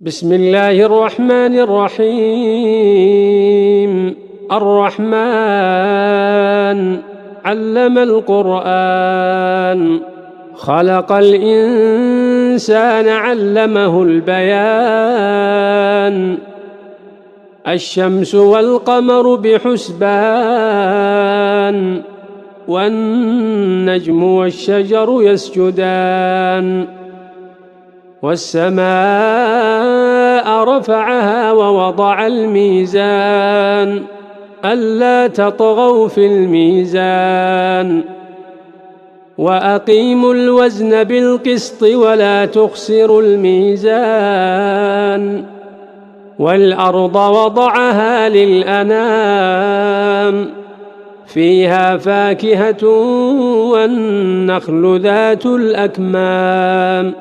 بسم الله الرحمن الرحيم. الرحمن علم القرآن، خلق الإنسان علمه البيان. الشمس والقمر بحسبان، والنجم والشجر يسجدان. والسماء رفعها ووضع الميزان، ألا تطغوا في الميزان. وأقيموا الوزن بالقسط ولا تخسروا الميزان. والأرض وضعها للأنام، فيها فاكهة والنخل ذات الأكمام.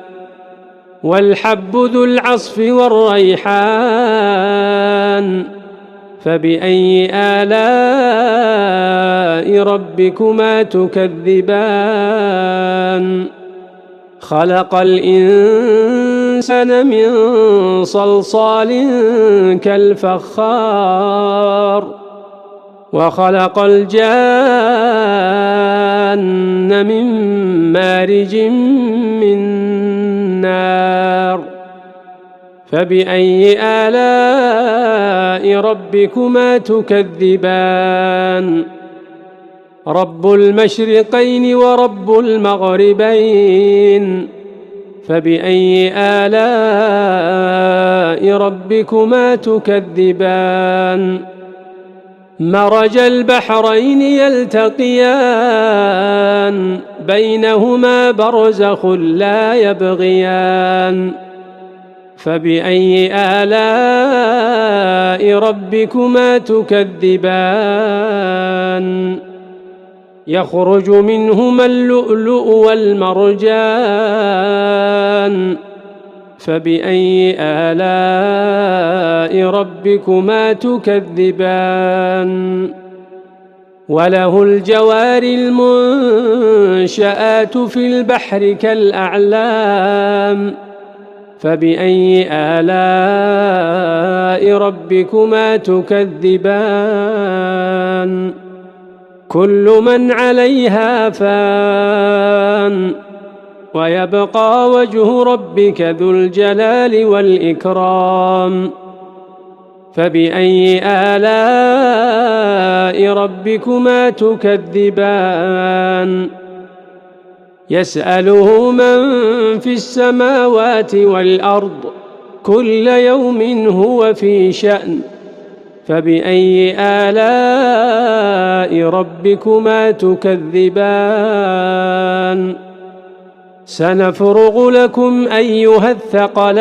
والحب ذو العصف والريحان، فبأي آلاء ربكما تكذبان. خلق الإنسان من صلصال كالفخار، وخلق الجان من مارج من نار. فبأي آلاء ربكما تكذبان. رب المشرقين ورب المغربين، فبأي آلاء ربكما تكذبان. مرج البحرين يلتقيان، بينهما برزخ لا يبغيان. فبأي آلاء ربكما تكذبان. يخرج منهما اللؤلؤ والمرجان، فبأي آلاء ربكما تكذبان. وله الجوار المنشآت في البحر كالأعلام، فبأي آلاء ربكما تكذبان. كل من عليها فان، ويبقى وجه ربك ذو الجلال والإكرام. فبأي آلاء ربكما تكذبان. يسأله من في السماوات والأرض، كل يوم هو في شأن. فبأي آلاء ربكما تكذبان. سنفرغ لكم أيها الثقلان،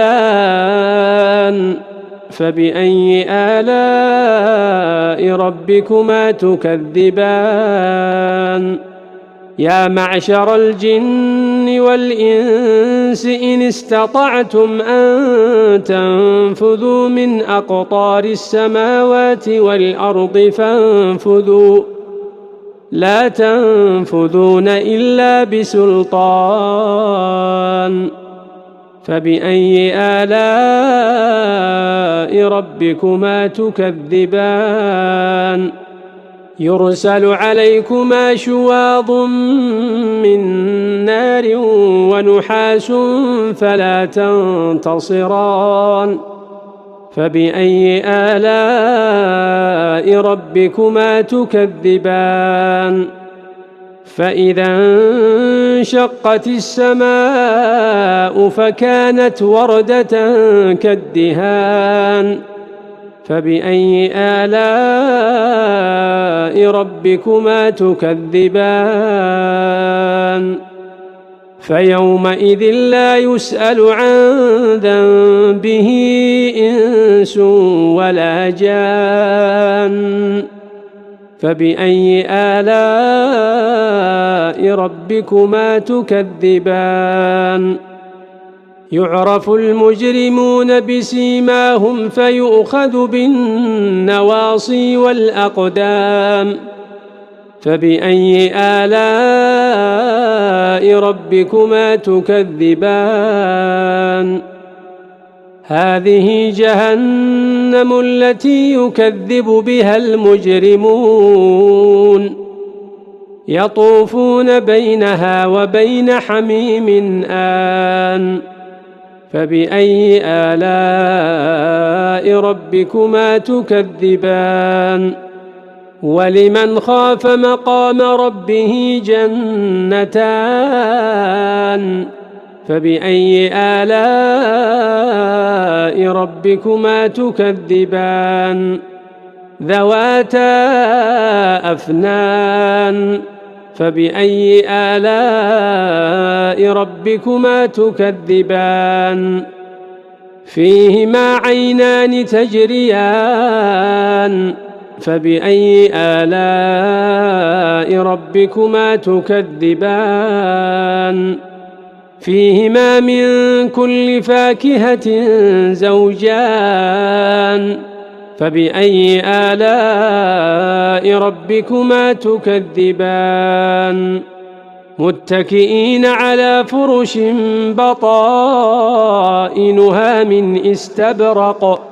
فبأي آلاء ربكما تكذبان. يا معشر الجن والإنس إن استطعتم أن تنفذوا من أقطار السماوات والأرض فانفذوا، لا تنفذون إلا بسلطان. فبأي آلاء ربكما تكذبان. يرسل عليكما شواظ من نار ونحاس فلا تنتصران. فبأي آلاء ربكما تكذبان. فإذا انشقت السماء فكانت وردة كالدهان. فبأي آلاء ربكما تكذبان. فيومئذ لا يسأل عن ذنبه إنس ولا جان. فبأي آلاء ربكما تكذبان. يعرف المجرمون بسيماهم فيؤخذ بالنواصي والأقدام. فبأي آلاء ربكما تكذبان. هذه جهنم التي يكذب بها المجرمون يطوفون بينها وبين حميم آن فبأي آلاء ربكما تكذبان ولمن خاف مقام ربه جنتان فبأي آلاء ربكما تكذبان ذواتا أفنان فبأي آلاء ربكما تكذبان فيهما عينان تجريان فبأي آلاء ربكما تكذبان فيهما من كل فاكهة زوجان فبأي آلاء ربكما تكذبان متكئين على فرش بطائنها من استبرق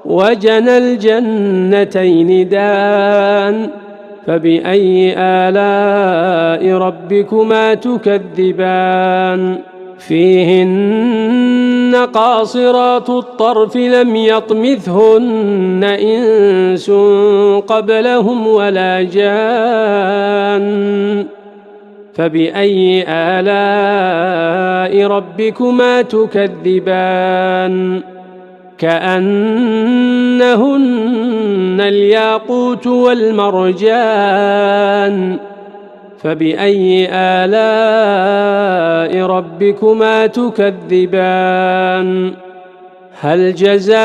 وجنى الجنتين دان فبأي آلاء ربكما تكذبان فيهن قاصرات الطرف لم يطمثهن إنس قبلهم ولا جان فبأي آلاء ربكما تكذبان كأنهن الياقوت والمرجان فبأي آلاء ربكما تكذبان هل جزاء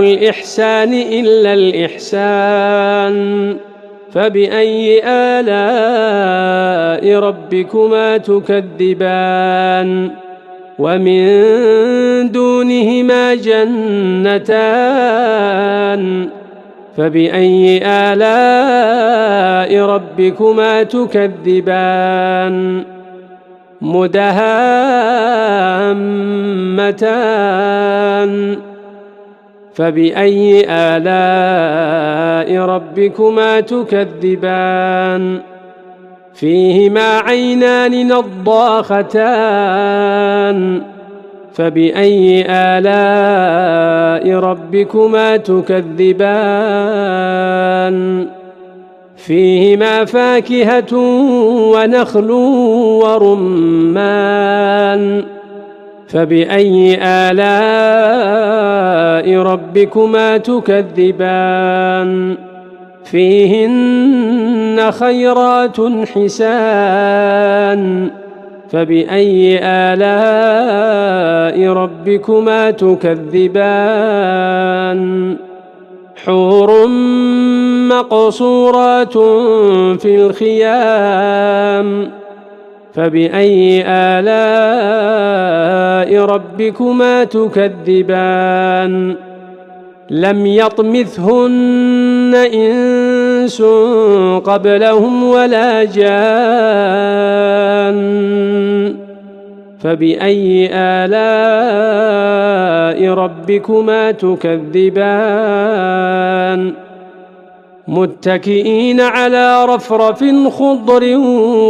الإحسان إلا الإحسان فبأي آلاء ربكما تكذبان ومن دونهما جنتان فبأي آلاء ربكما تكذبان مدهامتان فبأي آلاء ربكما تكذبان فيهما عينان نضاختان فبأي آلاء ربكما تكذبان فيهما فاكهة ونخل ورمان فبأي آلاء ربكما تكذبان فيهن خيرات حسان فبأي آلاء ربكما تكذبان حور مقصورات في الخيام فبأي آلاء ربكما تكذبان لم يطمثهن إنس قبلهم ولا جان فبأي آلاء ربكما تكذبان متكئين على رفرف خضر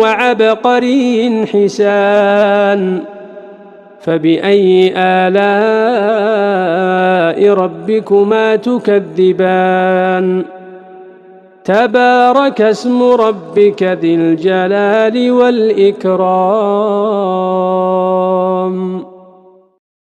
وعبقري حسان فبأي آلاء ربكما تكذبان تبارك اسم ربك ذي الجلال والإكرام